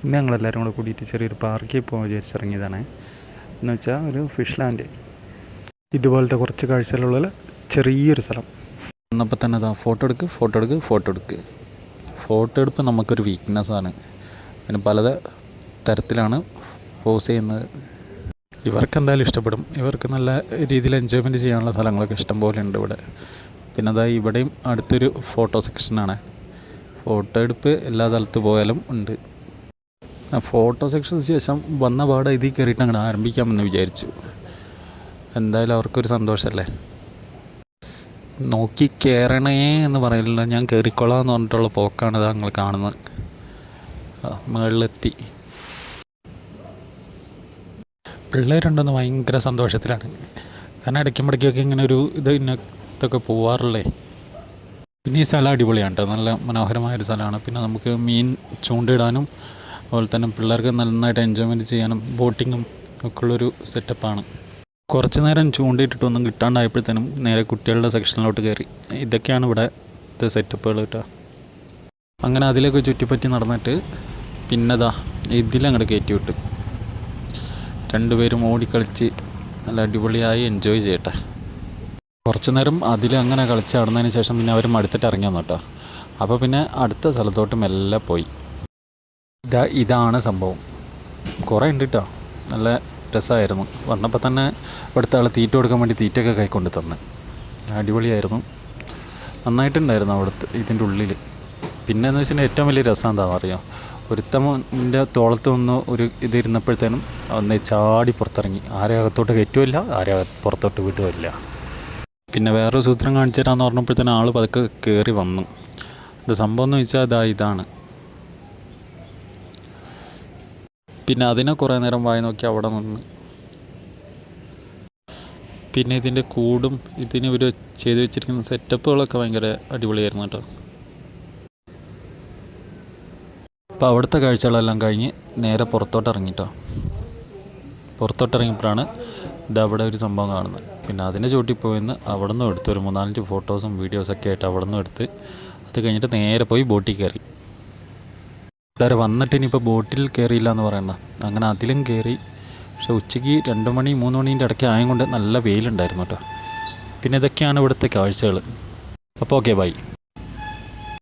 ഇന്ന് ഞങ്ങളെല്ലാവരും കൂടെ കൂടിയിട്ട് ചെറിയൊരു പാർക്കിൽ പോകാൻ വിചാരിച്ചിറങ്ങിയതാണ്. എന്ന് വെച്ചാൽ ഒരു ഫിഷ് ലാൻഡ്, ഇതുപോലത്തെ കുറച്ച് കാഴ്ചകളുള്ള ചെറിയൊരു സ്ഥലം. വന്നപ്പോൾ തന്നെ അതാ ഫോട്ടോ എടുക്ക്. ഫോട്ടോ എടുപ്പ് നമുക്കൊരു വീക്ക്നെസ്സാണ്. അതിന് പല തരത്തിലാണ് പോസ് ചെയ്യുന്നത്. ഇവർക്ക് എന്തായാലും ഇഷ്ടപ്പെടും. ഇവർക്ക് നല്ല രീതിയിൽ എൻജോയ്മെൻറ്റ് ചെയ്യാനുള്ള സ്ഥലങ്ങളൊക്കെ ഇഷ്ടം പോലെ ഉണ്ട് ഇവിടെ. പിന്നെ അതാ ഇവിടെയും അടുത്തൊരു ഫോട്ടോ സെക്ഷനാണ്. ഫോട്ടോ എടുപ്പ് എല്ലാ സ്ഥലത്ത് പോയാലും ഉണ്ട്. ഫോട്ടോ സെക്ഷന് ശേഷം വന്ന പാടെ ഇതിൽ കയറിയിട്ട് അങ്ങനെ ആരംഭിക്കാമെന്ന് വിചാരിച്ചു. എന്തായാലും അവർക്കൊരു സന്തോഷമല്ലേ. നോക്കി കയറണേ എന്ന് പറയില്ല, ഞാൻ കയറിക്കൊള്ളാം എന്ന് പറഞ്ഞിട്ടുള്ള പോക്കാണ് ഇത് നിങ്ങൾ കാണുന്നത്. മുകളിലെത്തി. പിള്ളേരുണ്ടെന്ന് ഭയങ്കര സന്തോഷത്തിലാണ്. കാരണം ഇടയ്ക്കുമ്പോഴേക്കൊക്കെ ഇങ്ങനെ ഒരു ഇതൊക്കെ പോവാറുള്ളേ. പിന്നെ ഈ സ്ഥലം അടിപൊളിയാണ് കേട്ടോ, നല്ല മനോഹരമായൊരു സ്ഥലമാണ്. പിന്നെ നമുക്ക് മീൻ ചൂണ്ടയിടാനും അതുപോലെ തന്നെ പിള്ളേർക്ക് നന്നായിട്ട് എൻജോയ്മെൻറ്റ് ചെയ്യാനും ബോട്ടിങ്ങും ഒക്കെ ഉള്ളൊരു സെറ്റപ്പാണ്. കുറച്ച് നേരം ചൂണ്ടയിട്ടിട്ടൊന്നും കിട്ടാണ്ടായപ്പോഴത്തേനും നേരെ കുട്ടികളുടെ സെക്ഷനിലോട്ട് കയറി. ഇതൊക്കെയാണ് ഇവിടെ സെറ്റപ്പുകൾ കേട്ടോ. അങ്ങനെ അതിലൊക്കെ ചുറ്റിപ്പറ്റി നടന്നിട്ട് പിന്നെതാ ഇതിലങ്ങോട്ട് കയറ്റി വിട്ടു. രണ്ടുപേരും ഓടിക്കളിച്ച് നല്ല അടിപൊളിയായി എൻജോയ് ചെയ്യട്ടെ. കുറച്ച് നേരം അതിലങ്ങനെ കളിച്ച് നടന്നതിന് ശേഷം പിന്നെ അവർ മടുത്തിട്ട് ഇറങ്ങി വന്നു കേട്ടോ. അപ്പോൾ പിന്നെ അടുത്ത സ്ഥലത്തോട്ട് മെല്ലെ പോയി. ഇതാണ് സംഭവം. കുറേ ഉണ്ട് കേട്ടോ, നല്ല രസമായിരുന്നു. വന്നപ്പോൾ തന്നെ ഇവിടുത്തെ ആൾ തീറ്റ കൊടുക്കാൻ വേണ്ടി തീറ്റയൊക്കെ കൈക്കൊണ്ട് തന്ന്. അടിപൊളിയായിരുന്നു, നന്നായിട്ടുണ്ടായിരുന്നു അവിടുത്തെ ഇതിൻ്റെ ഉള്ളിൽ. പിന്നെ എന്ന് വെച്ചാൽ ഏറ്റവും വലിയ രസം എന്താണെന്ന് അറിയാം, ഒരുത്തമ്മൻ്റെ തോളത്ത് നിന്ന് ഒരു ഇതിരുന്നപ്പോഴത്തേനും ഒന്ന് ചാടി പുറത്തിറങ്ങി. ആരെ അകത്തോട്ട് കയറ്റുമില്ല, ആരെ പുറത്തോട്ട് വിടുമില്ല. പിന്നെ വേറൊരു സൂത്രം കാണിച്ചു തരാമെന്ന് പറഞ്ഞപ്പോഴത്തേനും ആൾ പതുക്കെ കയറി വന്നു. ഇത് സംഭവം എന്ന് വെച്ചാൽ ഇതാണ്. പിന്നെ അതിനെ കുറേ നേരം വായി നോക്കി അവിടെ നിന്ന്. പിന്നെ ഇതിൻ്റെ കൂടും ഇതിന് ഇവർ ചെയ്ത് വെച്ചിരിക്കുന്ന സെറ്റപ്പുകളൊക്കെ ഭയങ്കര അടിപൊളിയായിരുന്നു കേട്ടോ. അപ്പോൾ അവിടുത്തെ കാഴ്ചകളെല്ലാം കഴിഞ്ഞ് നേരെ പുറത്തോട്ടിറങ്ങിട്ടോ. പുറത്തോട്ടിറങ്ങിയപ്പോഴാണ് ഇതവിടെ ഒരു സംഭവം കാണുന്നത്. പിന്നെ അതിൻ്റെ ചോട്ടിൽ പോയിന്ന് അവിടെ നിന്നും എടുത്ത് ഒരു 3-4 ഫോട്ടോസും വീഡിയോസൊക്കെ ആയിട്ട് അവിടെ നിന്നും എടുത്ത് അത് കഴിഞ്ഞിട്ട് നേരെ പോയി ബോട്ടിൽ കയറി. എല്ലാവരും വന്നിട്ട് ഇനിയിപ്പോൾ ബോട്ടിൽ കയറിയില്ല എന്ന് പറയണ്ട, അങ്ങനെ അതിലും കയറി. പക്ഷെ ഉച്ചയ്ക്ക് 2 മണി 3 മണീൻ്റെ ഇടയ്ക്ക് ആയതുകൊണ്ട് നല്ല വെയിലുണ്ടായിരുന്നു കേട്ടോ. പിന്നെ ഇതൊക്കെയാണ് ഇവിടുത്തെ കാഴ്ചകൾ. അപ്പോൾ ഓക്കെ, ബൈ.